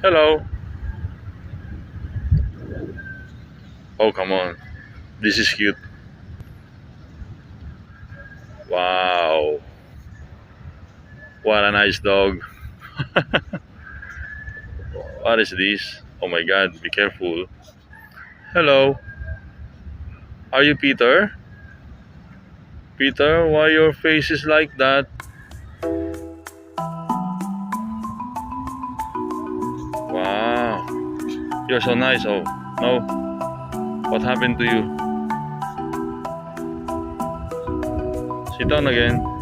Hello. Oh, come on. This is cute. Wow. What a nice dog. What is this? Oh my god, be careful. Hello. Are you Peter? Peter, why your face is like that? Wow. You're so nice. Oh, no. What happened to you? Sit down again.